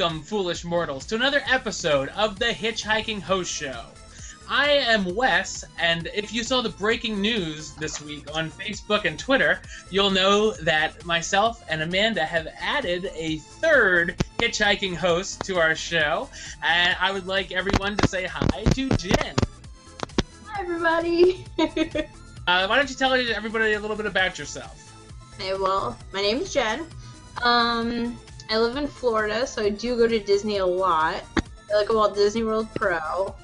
Welcome, foolish mortals, to another episode of the HitchHiking Host Show. I am Wes, and if you saw the breaking news this week on Facebook and Twitter, you'll know that myself and Amanda have added a third HitchHiking host to our show, and I would like everyone to say hi to Jen. Hi, everybody. Why don't you tell everybody a little bit about yourself? Hey, well, my name is Jen. I live in Florida, so I do go to Disney a lot. I like Walt Disney World Pro.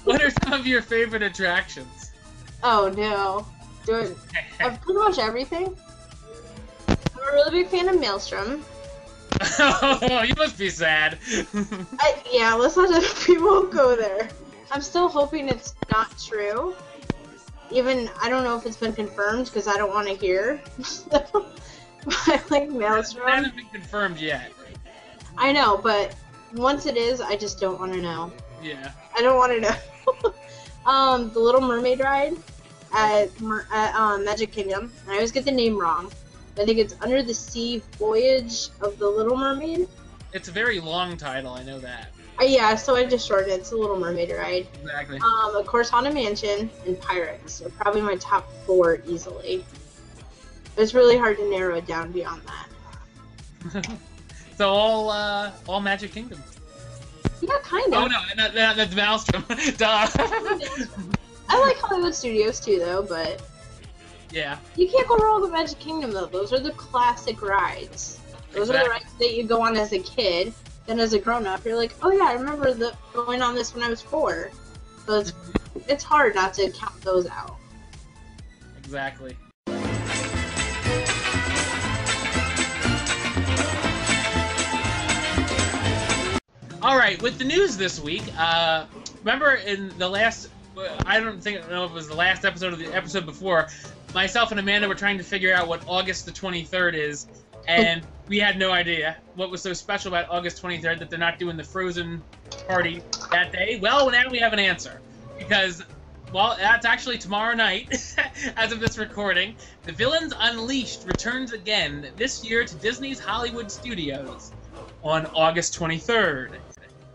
What are some of your favorite attractions? Oh, no. I've pretty much everything. I'm a really big fan of Maelstrom. Oh, you must be sad. Yeah, let's not let people go there. I'm still hoping it's not true. Even, I don't know if it's been confirmed, because I don't want to hear. I like Maelstrom. It hasn't been confirmed yet. I know, but once it is, I just don't want to know. Yeah. I don't want to know. The Little Mermaid ride at Magic Kingdom. I always get the name wrong. I think it's Under the Sea Voyage of the Little Mermaid. It's a very long title, I know that. Yeah, so I just shortened it. It's the Little Mermaid ride. Exactly. Of course, Haunted Mansion and Pirates are probably my top 4 easily. It's really hard to narrow it down beyond that. So all Magic Kingdom. Yeah, kind of. Oh no, that's Maelstrom. Duh. I like Hollywood Studios too, though, but yeah, you can't go wrong with Magic Kingdom though. Those are the classic rides. Those are the rides that you go on as a kid. Then as a grown-up, you're like, oh yeah, I remember going on this when I was 4. So it's hard not to count those out. Exactly. All right, with the news this week, remember in the last, I don't know if it was the last episode or the episode before, myself and Amanda were trying to figure out what August the 23rd is, and we had no idea what was so special about August 23rd that they're not doing the Frozen party that day. Well, now we have an answer, because, well, that's actually tomorrow night, as of this recording. The Villains Unleashed returns again this year to Disney's Hollywood Studios on August 23rd.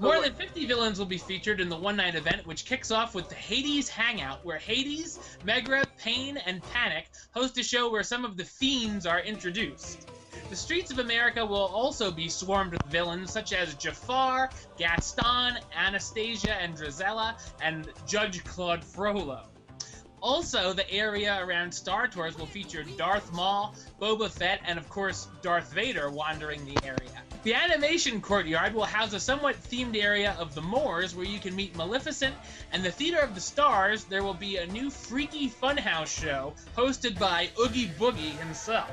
More than 50 villains will be featured in the one-night event, which kicks off with the Hades Hangout, where Hades, Megra, Pain, and Panic host a show where some of the Fiends are introduced. The streets of America will also be swarmed with villains such as Jafar, Gaston, Anastasia and Drizella, and Judge Claude Frollo. Also, the area around Star Tours will feature Darth Maul, Boba Fett, and of course, Darth Vader wandering the area. The animation courtyard will house a somewhat themed area of the Moors where you can meet Maleficent, and the Theater of the Stars, there will be a new freaky funhouse show hosted by Oogie Boogie himself.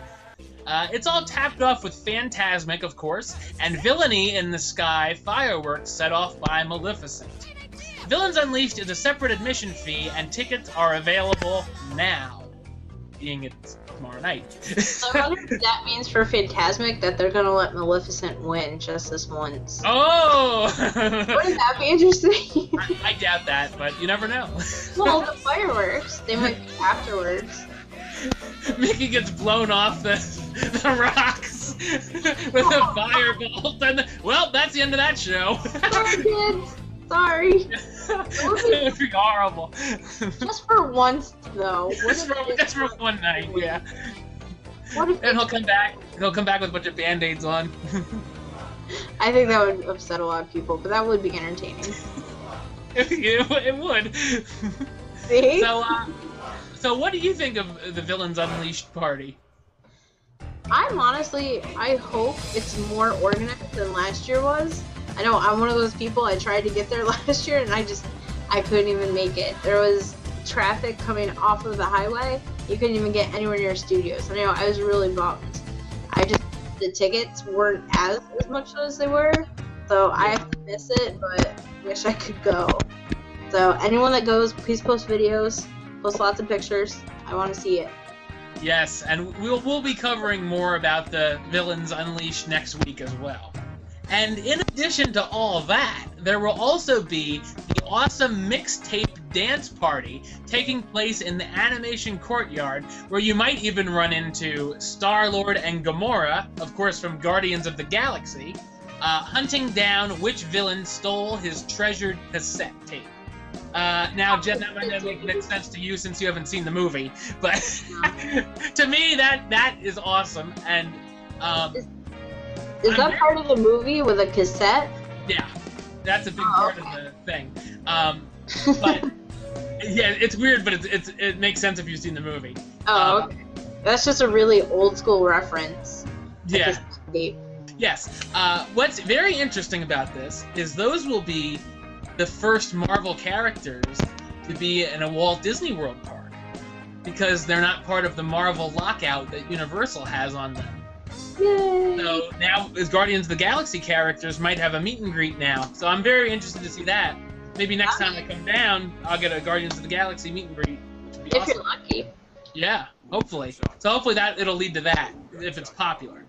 It's all tapped off with Phantasmic, of course, and Villainy in the Sky fireworks set off by Maleficent. Villains Unleashed is a separate admission fee, and tickets are available now, being it's tomorrow night. So I wonder if that means for Phantasmic that they're going to let Maleficent win just this once. Oh! Wouldn't that be interesting? I doubt that, but you never know. Well, the fireworks, they might be afterwards. Mickey gets blown off the rocks with a fireball. And well, that's the end of that show. Sorry, kids. Sorry. It would be horrible. Just for once, though. Just for one night, yeah. What if and he'll come back. He'll come back with a bunch of Band-Aids on. I think that would upset a lot of people, but that would be entertaining. It would. See? So what do you think of the Villains Unleashed party? I hope it's more organized than last year was. I know I'm one of those people, I tried to get there last year and I couldn't even make it. There was traffic coming off of the highway. You couldn't even get anywhere near studios. I know, I was really bummed. The tickets weren't as much as they were, so I have to miss it, but wish I could go. So anyone that goes, please post videos, post lots of pictures. I want to see it. Yes, and we'll be covering more about the Villains Unleashed next week as well. And in addition to all that, there will also be the awesome mixtape dance party taking place in the animation courtyard, where you might even run into Star-Lord and Gamora, of course from Guardians of the Galaxy, hunting down which villain stole his treasured cassette tape. Now, Jen, that might not make sense to you since you haven't seen the movie, but to me, that is awesome. And is that part of the movie with a cassette? Yeah, that's a big part of the thing. But yeah, it's weird, but it makes sense if you've seen the movie. Oh, okay. That's just a really old school reference. Yeah. Yes. What's very interesting about this is those will be the first Marvel characters to be in a Walt Disney World park, because they're not part of the Marvel lockout that Universal has on them. Yay. So now, as Guardians of the Galaxy characters might have a meet and greet now. So I'm very interested to see that. Maybe next time I come down, I'll get a Guardians of the Galaxy meet and greet, which would be awesome. If you're lucky. Yeah, hopefully. So hopefully it'll lead to that, if it's popular.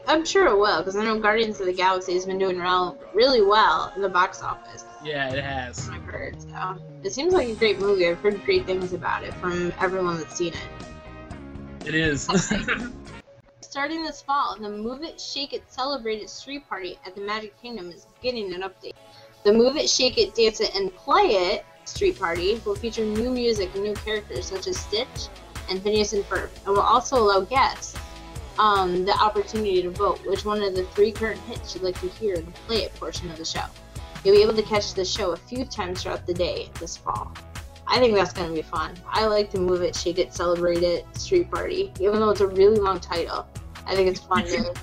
I'm sure it will, because I know Guardians of the Galaxy has been doing really well in the box office. Yeah, it has. I've heard, so it seems like a great movie. I've heard great things about it from everyone that's seen it. It is. Starting this fall, the Move It, Shake It, Celebrate It street party at the Magic Kingdom is getting an update. The Move It, Shake It, Dance It, and Play It street party will feature new music and new characters such as Stitch and Phineas and Ferb, and will also allow guests the opportunity to vote which one of the 3 current hits you'd like to hear in the Play It portion of the show. You'll be able to catch the show a few times throughout the day this fall. I think that's going to be fun. I like to Move It, Shake It, Celebrate It street party, even though it's a really long title. I think it's fun to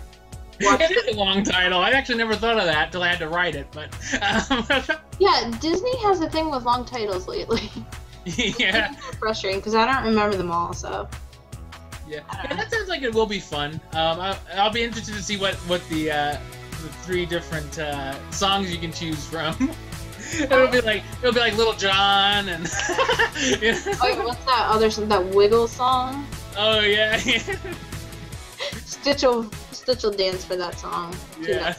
watch. It is a long title. I actually never thought of that until I had to write it. But yeah, Disney has a thing with long titles lately. Yeah. It's frustrating because I don't remember them all. So. Yeah, that sounds like it will be fun. I'll be interested to see what the 3 different songs you can choose from. It'll be like Little John and. Yeah. Oh, what's that other song? That Wiggle song? Oh yeah. Stitch will dance for that song. Yeah.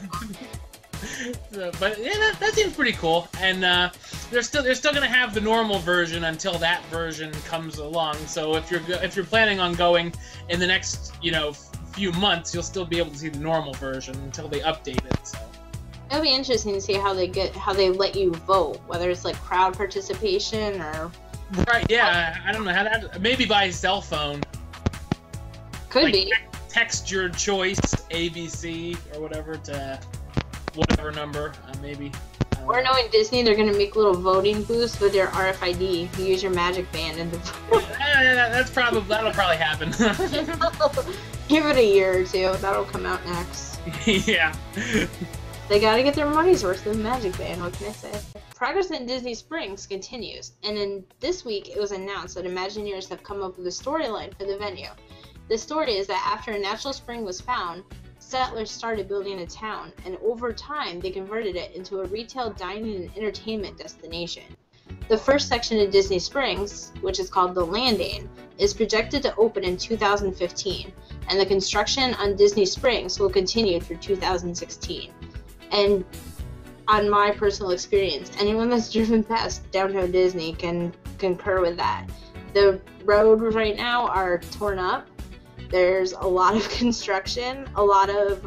So, but yeah, that seems pretty cool, and they're still gonna have the normal version until that version comes along. So if you're planning on going in the next few months, you'll still be able to see the normal version until they update it. So it'll be interesting to see how they let you vote, whether it's like crowd participation or. Right. Yeah. I don't know how that. Maybe by cell phone. Could be. Text your choice ABC or whatever to whatever number, maybe. Or knowing Disney, they're going to make little voting booths with your RFID. You use your Magic Band and that'll probably happen. Give it a year or 2. That'll come out next. Yeah. They got to get their money's worth with the Magic Band. What can I say? Progress in Disney Springs continues, and in this week it was announced that Imagineers have come up with a storyline for the venue. The story is that after a natural spring was found, settlers started building a town, and over time they converted it into a retail, dining, and entertainment destination. The first section of Disney Springs, which is called The Landing, is projected to open in 2015, and the construction on Disney Springs will continue through 2016. And on my personal experience, anyone that's driven past downtown Disney can concur with that. The roads right now are torn up. There's a lot of construction, a lot of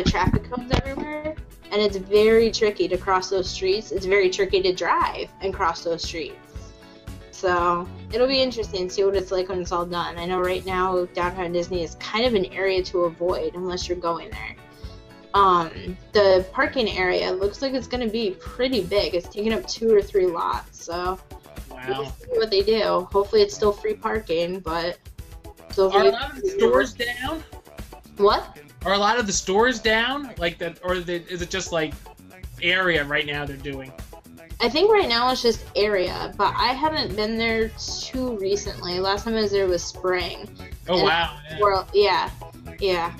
traffic cones everywhere, and it's very tricky to cross those streets. It's very tricky to drive and cross those streets. So it'll be interesting to see what it's like when it's all done. I know right now downtown Disney is kind of an area to avoid unless you're going there. The parking area looks like it's going to be pretty big. It's taking up 2 or 3 lots, so we'll see what they do. Hopefully it's still free parking, but are a lot of the stores down? What? Are a lot of the stores down? Like that, or is it just like area right now they're doing? I think right now it's just area, but I haven't been there too recently. Last time I was there was spring. Oh wow! Yeah.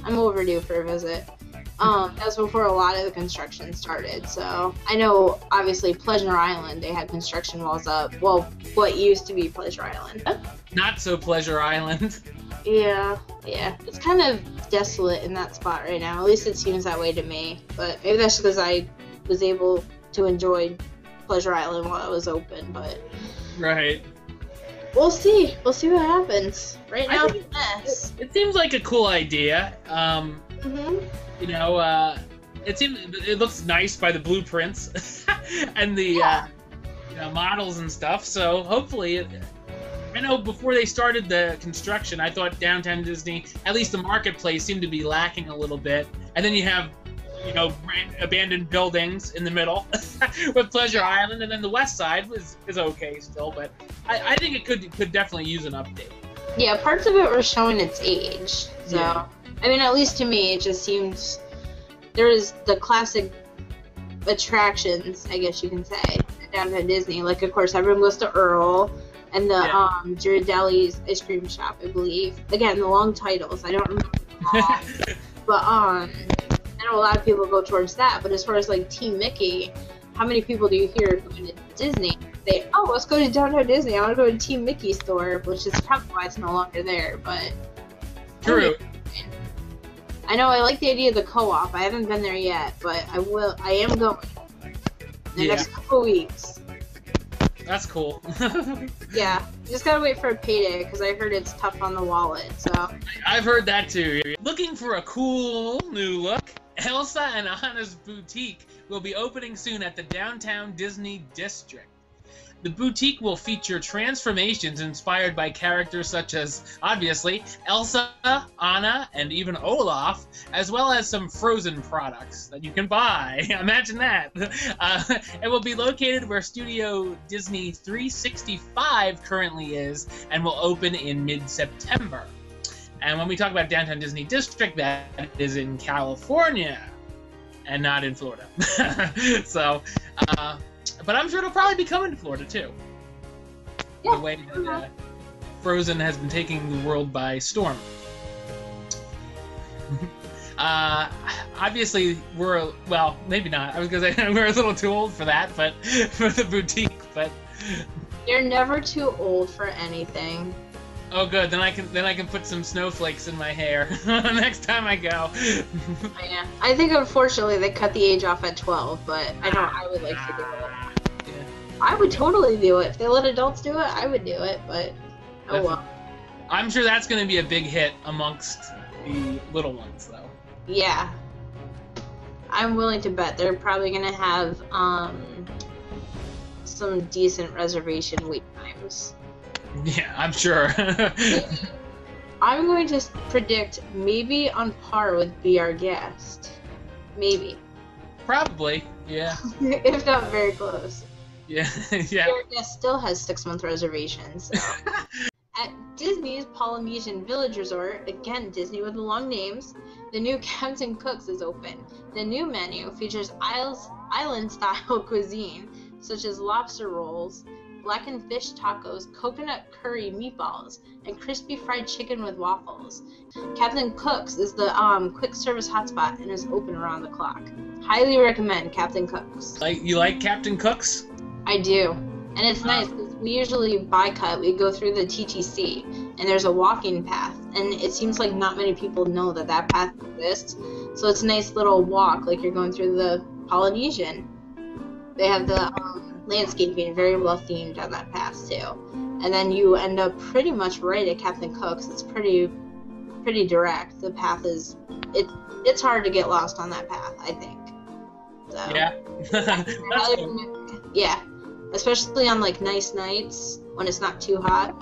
I'm overdue for a visit. That was before a lot of the construction started. So I know, obviously, Pleasure Island, they had construction walls up. Well, what used to be Pleasure Island. Not so Pleasure Island. Yeah. It's kind of desolate in that spot right now. At least it seems that way to me. But maybe that's because I was able to enjoy Pleasure Island while it was open. But right. We'll see. We'll see what happens. Right now, it's a mess. It seems like a cool idea. Mhm. You know, it looks nice by the blueprints and the models and stuff. So hopefully, I know before they started the construction, I thought Downtown Disney, at least the marketplace, seemed to be lacking a little bit. And then you have, abandoned buildings in the middle with Pleasure Island, and then the west side is okay still, but I think it could definitely use an update. Yeah, parts of it were showing its age. So, Yeah. I mean, at least to me, it just seems there is the classic attractions, I guess you can say, at Downtown Disney. Like, of course, everyone goes to Earl and the Ghirardelli's ice cream shop, I believe. Again, the long titles, I don't remember them all. But I know a lot of people go towards that. But as far as like Team Mickey, how many people do you hear going to Disney? Say, oh, let's go to Downtown Disney. I want to go to Team Mickey store, which is probably why it's no longer there. But True. I know I like the idea of the co-op. I haven't been there yet, but I will. I am going in the next couple weeks. That's cool. Yeah, just gotta wait for a payday because I heard it's tough on the wallet. So I've heard that too. Looking for a cool new look? Elsa and Anna's boutique will be opening soon at the Downtown Disney District. The boutique will feature transformations inspired by characters such as, obviously, Elsa, Anna, and even Olaf, as well as some Frozen products that you can buy. Imagine that. It will be located where Studio Disney 365 currently is and will open in mid-September. And when we talk about Downtown Disney District, that is in California and not in Florida. So, but I'm sure it'll probably be coming to Florida, too. yeah, The way that Frozen has been taking the world by storm. Obviously, well, maybe not. I was going to say we're a little too old for that, but for the boutique, but... you're never too old for anything. Oh, good. Then I can put some snowflakes in my hair next time I go. Yeah, I think unfortunately they cut the age off at 12, but I would like to do it. Yeah. I would totally do it. If they let adults do it, I would do it, but oh well. I'm sure that's going to be a big hit amongst the little ones, though. Yeah. I'm willing to bet they're probably going to have some decent reservation wait times. Yeah, I'm sure. I'm going to predict maybe on par with Be Our Guest. Maybe. Probably, yeah. If not very close. Yeah, yeah. Be Our Guest still has 6-month reservations, so. At Disney's Polynesian Village Resort, again Disney with the long names, the new Captain Cook's is open. The new menu features island-style cuisine, such as lobster rolls, blackened fish tacos, coconut curry meatballs, and crispy fried chicken with waffles. Captain Cook's is the quick service hotspot and is open around the clock. Highly recommend Captain Cook's. You like Captain Cook's? I do. And it's nice because we usually we go through the TTC, and there's a walking path, and it seems like not many people know that path exists. So it's a nice little walk, like you're going through the Polynesian. They have the landscaping very well themed on that path too, and then you end up pretty much right at Captain Cook's. It's pretty direct. The path is it's hard to get lost on that path, I think. So, Yeah. That's cool. Yeah, especially on like nice nights when it's not too hot.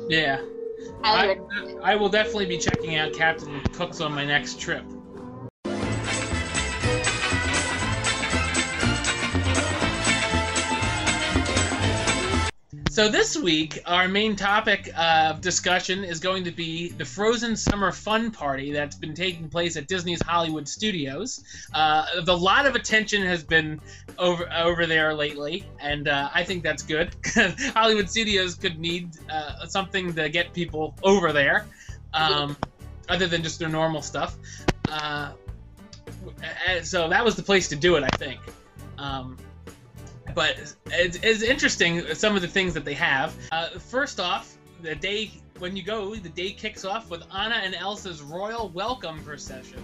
Yeah. Highly recommend it. I will definitely be checking out Captain Cook's on my next trip. So this week, our main topic of discussion is going to be the Frozen Summer Fun Party that's been taking place at Disney's Hollywood Studios. A lot of attention has been over there lately, and I think that's good. Hollywood Studios could need something to get people over there, other than just their normal stuff. So that was the place to do it, I think. But it's interesting, some of the things that they have. First off, the day kicks off with Anna and Elsa's royal welcome procession.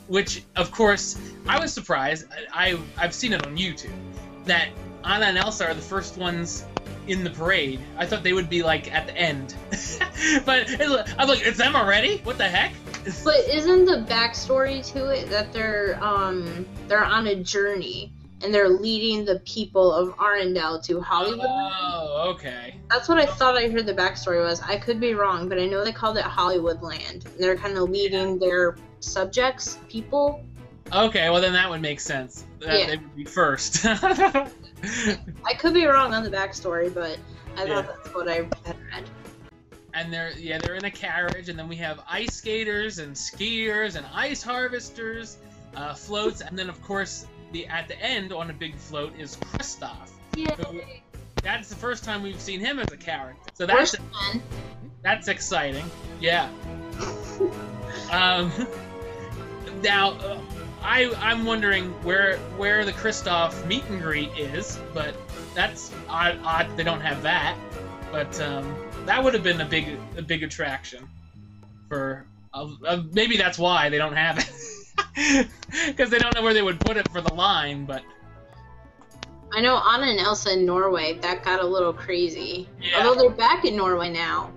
Which, of course, I was surprised. I've seen it on YouTube, that Anna and Elsa are the first ones in the parade. I thought they would be, like, at the end. But I'm like, it's them already? What the heck? But isn't the backstory to it that they're on a journey and they're leading the people of Arendelle to Hollywood? Oh, okay. That's what I thought I heard the backstory was. I could be wrong, but I know they called it Hollywood Land. And they're kind of leading their subjects, people. Okay, well then that would make sense. They would be first. I could be wrong on the backstory, but I thought that's what I had read. And they're in a carriage, and then we have ice skaters and skiers and ice harvesters, floats, and then of course at the end on a big float is Kristoff. Yay! That's the first time we've seen him as a character, so that's exciting. Yeah. Now, I'm wondering where the Kristoff meet and greet is, but that's odd they don't have that. But that would have been a big attraction for maybe that's why they don't have it. Because they don't know where they would put it for the line, but I know Anna and Elsa in Norway, that got a little crazy. Yeah. Although they're back in Norway now,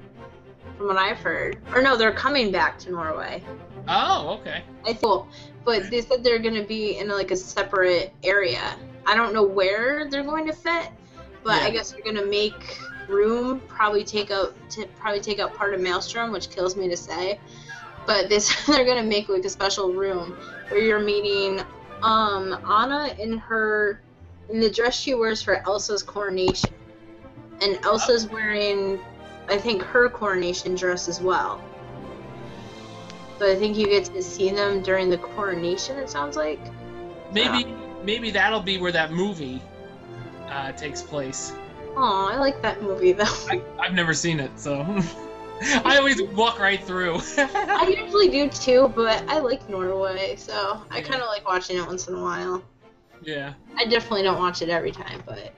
from what I've heard. Or no, they're coming back to Norway. Oh, okay. I thought, but they said they're going to be in like a separate area. I don't know where they're going to fit, but I guess they're going to make room, probably take out part of Maelstrom, which kills me to say. But they said they're going to make like a special room where you're meeting Anna in the dress she wears for Elsa's coronation. And Elsa's wearing, I think, her coronation dress as well. But I think you get to see them during the coronation, it sounds like. Maybe that'll be where that movie takes place. Oh, I like that movie, though. I've never seen it, so I always walk right through. I usually do, too, but I like Norway, so I kind of like watching it once in a while. Yeah. I definitely don't watch it every time, but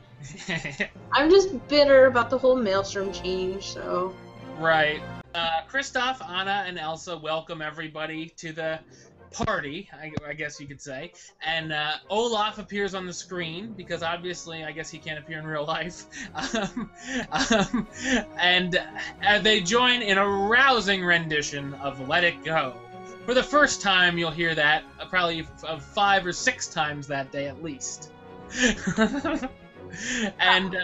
I'm just bitter about the whole Maelstrom change, so... Right. Kristoff, Anna, and Elsa welcome everybody to the party, I guess you could say. And Olaf appears on the screen, because obviously, I guess he can't appear in real life. And they join in a rousing rendition of Let It Go. For the first time, you'll hear that probably 5 or 6 times that day at least. And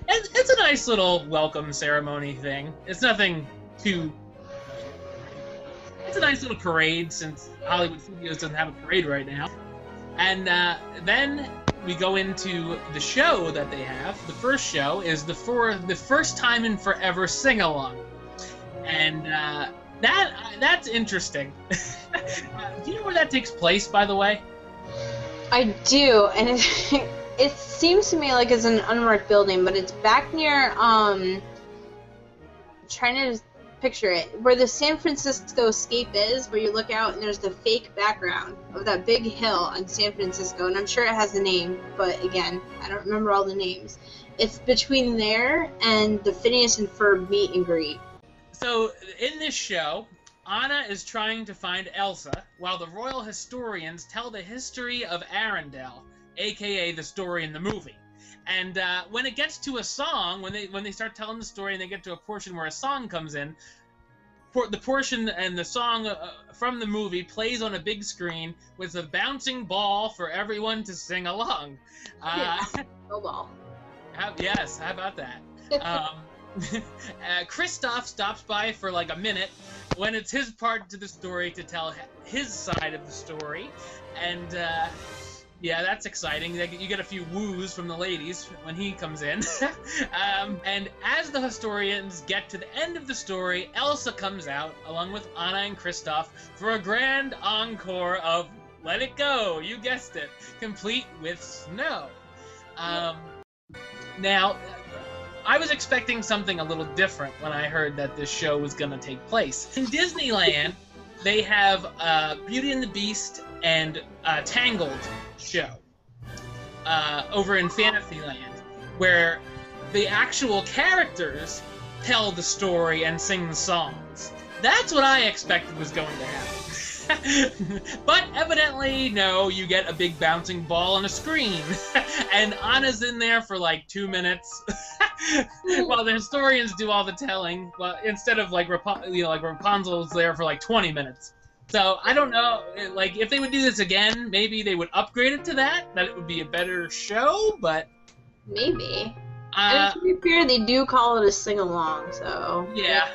it's a nice little welcome ceremony thing. It's nothing too... It's a nice little parade, since Hollywood Studios doesn't have a parade right now. And then we go into the show that they have. The first show is the First Time in Forever sing-along. And that's interesting. Do you know where that takes place, by the way? I do, and it seems to me like it's an unmarked building, but it's back near, trying to picture it, where the San Francisco Escape is, where you look out and there's the fake background of that big hill on San Francisco, and I'm sure it has a name, but again, I don't remember all the names. It's between there and the Phineas and Ferb meet and greet. So, in this show, Anna is trying to find Elsa, while the royal historians tell the history of Arendelle, aka the story in the movie. And when it gets to a song, when they start telling the story and they get to a portion where a song comes in, the portion and the song from the movie plays on a big screen with a bouncing ball for everyone to sing along. No ball. Yes, how about that? Kristoff stops by for like a minute when it's his part to the story to tell his side of the story, and yeah, that's exciting. You get a few woos from the ladies when he comes in. And as the historians get to the end of the story, Elsa comes out along with Anna and Kristoff for a grand encore of Let It Go, you guessed it, complete with snow. Now, I was expecting something a little different when I heard that this show was going to take place. In Disneyland, they have Beauty and the Beast and Tangled show over in Fantasyland, where the actual characters tell the story and sing the songs. That's what I expected was going to happen. But evidently, no, you get a big bouncing ball on a screen. And Anna's in there for like 2 minutes while the historians do all the telling. Well, instead of like Rapunzel's there for like 20 minutes. So I don't know, like if they would do this again, maybe they would upgrade it to that it would be a better show, but maybe. I mean, to be fair, they do call it a sing-along, so... Yeah.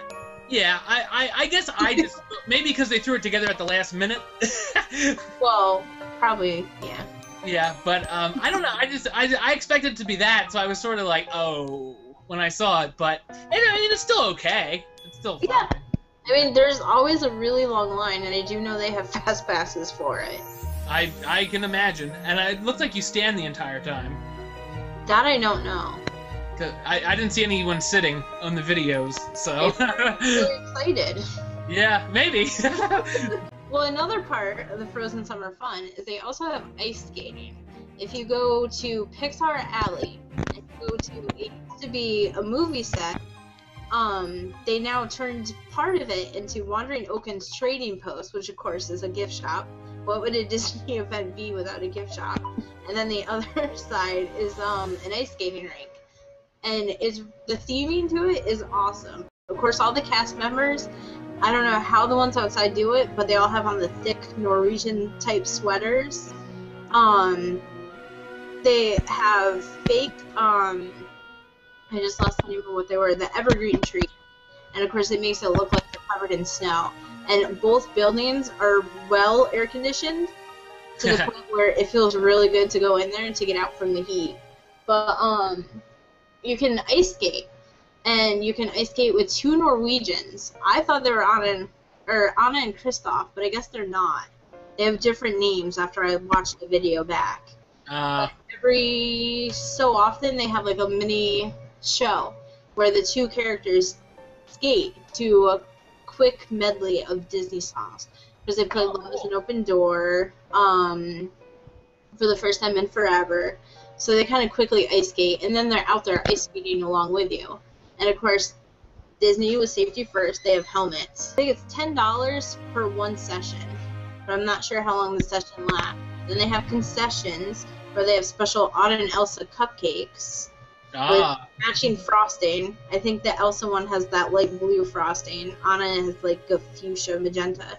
Yeah, I guess I just... maybe because they threw it together at the last minute. Well, probably, yeah. Yeah, but I don't know, I expected it to be that, so I was sort of like, oh, when I saw it, but I mean, it's still okay. It's still fun. Yeah. I mean, there's always a really long line, and I do know they have fast passes for it. I can imagine, and it looks like you stand the entire time. That I don't know. I didn't see anyone sitting on the videos, so... Really excited. Yeah, maybe. Well, another part of the Frozen Summer Fun is they also have ice skating. If you go to Pixar Alley, and you go to, it used to be a movie set, they now turned part of it into Wandering Oaken's Trading Post, which of course is a gift shop. What would a Disney event be without a gift shop? And then the other side is an ice skating rink. And the theming to it is awesome. Of course, all the cast members, I don't know how the ones outside do it, but they all have on the thick Norwegian type sweaters. They have fake, I just lost the name of what they were, the evergreen tree. And of course it makes it look like they're covered in snow. And both buildings are well air conditioned to the point where it feels really good to go in there and to get out from the heat. But you can ice skate, and you can ice skate with two Norwegians. I thought they were Anna and Kristoff, but I guess they're not. They have different names after I watched the video back. But every so often they have like a mini show where the two characters skate to a quick medley of Disney songs. Because they played Love is an Open Door for the first time in forever. So they kind of quickly ice skate, and then they're out there ice skating along with you. And of course, Disney was safety first. They have helmets. I think it's $10 per one session, but I'm not sure how long the session lasts. Then they have concessions where they have special Anna and Elsa cupcakes with matching frosting. I think the Elsa one has that light blue frosting. Anna has like a fuchsia magenta.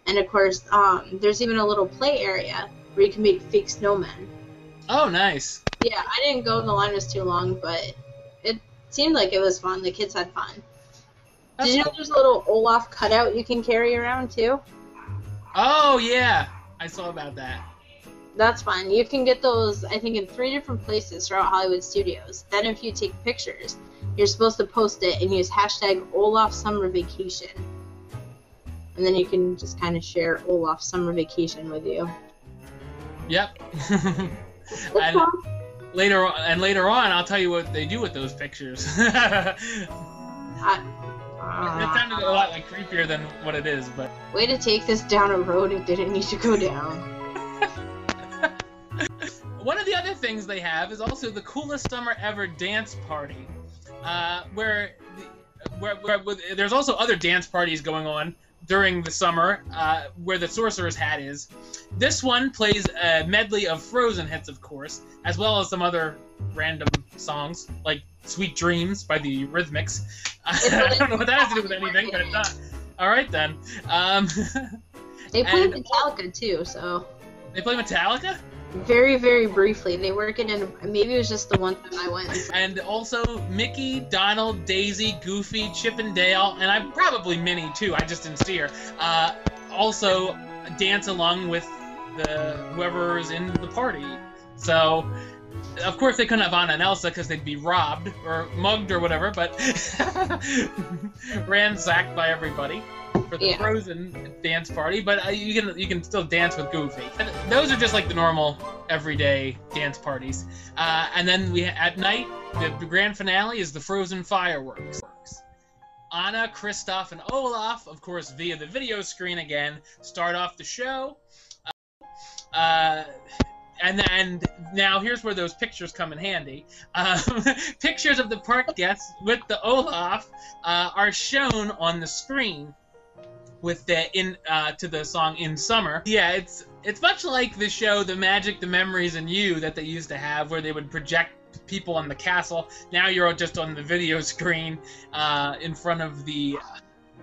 And of course, there's even a little play area where you can make fake snowmen. Oh, nice. Yeah, I didn't go. The line was too long, but it seemed like it was fun. The kids had fun. Did you know there's a little Olaf cutout you can carry around, too? Oh, yeah. I saw about that. That's fun. You can get those, I think, in 3 different places throughout Hollywood Studios. Then if you take pictures, you're supposed to post it and use hashtag Olaf Summer Vacation. And then you can just kind of share Olaf Summer Vacation with you. Yep. And later on, I'll tell you what they do with those pictures. It sounded a lot like creepier than what it is, but... Way to take this down a road it didn't need to go down. One of the other things they have is also the coolest summer ever dance party, where there's also other dance parties going on during the summer, where the Sorcerer's Hat is. This one plays a medley of Frozen hits, of course, as well as some other random songs, like Sweet Dreams by the Eurythmics. I don't know what that has to do with anything, but it's not. Alright then. They play Metallica too, so... They play Metallica? Very, very briefly. They work it in, maybe it was just the one time I went. And also Mickey, Donald, Daisy, Goofy, Chip and Dale, and probably Minnie too, I just didn't see her, also dance along with whoever's in the party. So, of course they couldn't have Anna and Elsa because they'd be robbed or mugged or whatever, but ransacked by everybody for the Frozen dance party, but you can still dance with Goofy. And those are just like the normal everyday dance parties. And then at night, the grand finale is the Frozen fireworks. Anna, Kristoff, and Olaf, of course, via the video screen again, start off the show. And now here's where those pictures come in handy. Pictures of the park guests with the Olaf are shown on the screen with to the song In Summer. Yeah, it's much like the show The Magic, the Memories, and You that they used to have, where they would project people on the castle. Now you're just on the video screen in front of the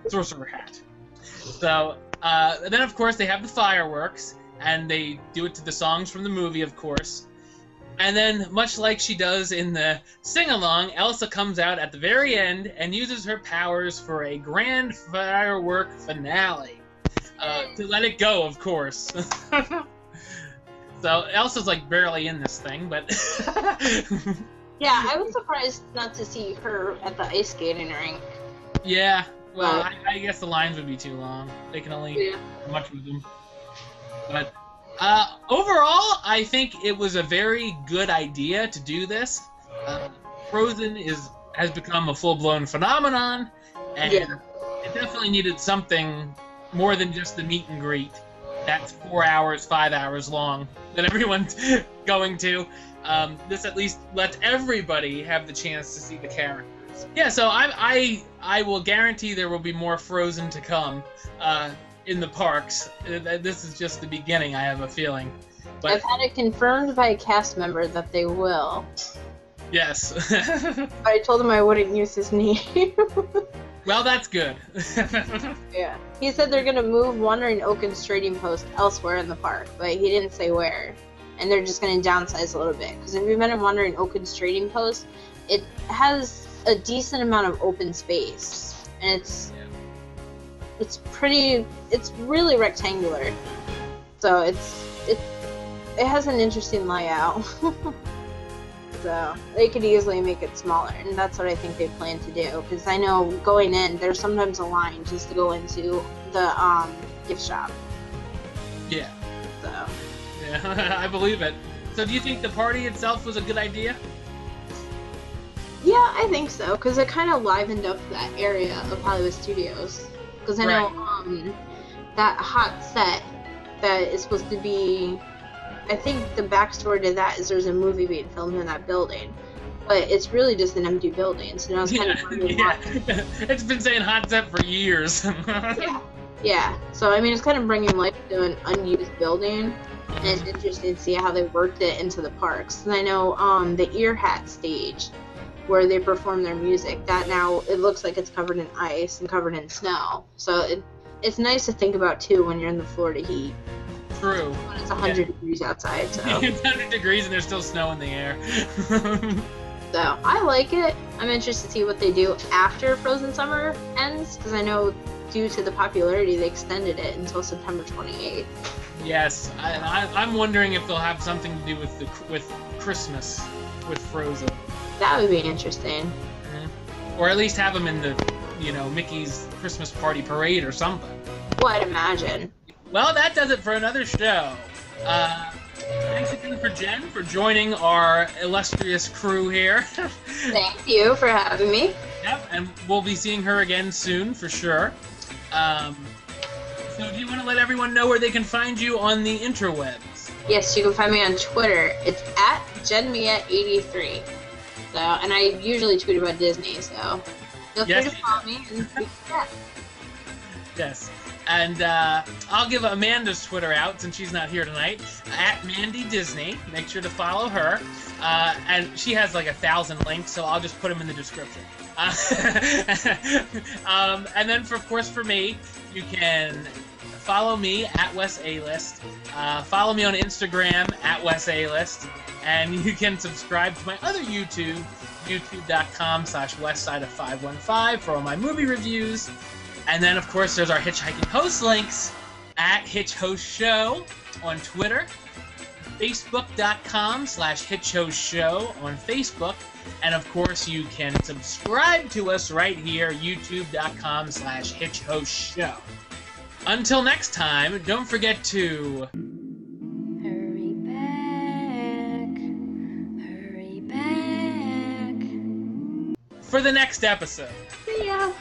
Sorcerer Hat. So Then, of course, they have the fireworks, and they do it to the songs from the movie, of course. And then, much like she does in the sing-along, Elsa comes out at the very end and uses her powers for a grand firework finale. To let it go, of course. So, Elsa's, like, barely in this thing, but... Yeah, I was surprised not to see her at the ice skating rink. Yeah, well, I guess the lines would be too long. They can only do much with them. But... overall, I think it was a very good idea to do this. Frozen has become a full-blown phenomenon, and it definitely needed something more than just the meet and greet. That's 4 hours, 5 hours long that everyone's going to. This at least lets everybody have the chance to see the characters. Yeah, so I will guarantee there will be more Frozen to come. In the parks. This is just the beginning, I have a feeling. But I've had it confirmed by a cast member that they will. Yes. But I told him I wouldn't use his name. Well, that's good. Yeah. He said they're going to move Wandering Oaken's trading post elsewhere in the park, but he didn't say where. And they're just going to downsize a little bit. Because if you've been in Wandering Oaken's trading post, it has a decent amount of open space. And it's really rectangular, so it has an interesting layout. So they could easily make it smaller, and that's what I think they plan to do, because I know going in there's sometimes a line just to go into the gift shop. Yeah. So yeah. I believe it. So do you think the party itself was a good idea? yeah, I think so, because it kind of livened up that area of Hollywood Studios. Because I know that hot set that is supposed to be, I think the backstory to that is there's a movie being filmed in that building, but it's really just an empty building. So now it's kind of It's been saying hot set for years. Yeah. So I mean, it's kind of bringing life to an unused building, and it's interesting to see how they worked it into the parks. And I know the Ear Hat stage, where they perform their music, that now it looks like it's covered in ice and covered in snow. So it's nice to think about too when you're in the Florida heat. True. When it's 100 degrees outside. So. It's 100 degrees and there's still snow in the air. So I like it. I'm interested to see what they do after Frozen Summer ends, because I know due to the popularity they extended it until September 28th. Yes, I'm wondering if they'll have something to do with Christmas with Frozen. That would be interesting. Mm-hmm. Or at least have them in the, Mickey's Christmas party parade or something. Well, I'd imagine. Well, that does it for another show. Thanks again for Jen for joining our illustrious crew here. Thank you for having me. Yep, and we'll be seeing her again soon for sure. So do you want to let everyone know where they can find you on the interwebs? Yes, you can find me on Twitter. It's at JenMia83. So, and I usually tweet about Disney, so feel free to follow me and tweet that. Yes. And I'll give Amanda's Twitter out since she's not here tonight. At Mandi Disney. Make sure to follow her. And she has like 1,000 links, so I'll just put them in the description. And then, of course, for me, you can follow me at Wes A List. Follow me on Instagram at Wes A List. And you can subscribe to my other YouTube, youtube.com/westside515 for all my movie reviews. And then, of course, there's our HitchHiking Host links at HitchHostShow on Twitter, facebook.com/HitchHostShow on Facebook. And, of course, you can subscribe to us right here, youtube.com/HitchHostShow. Until next time, don't forget to... Hurry back, for the next episode. See ya.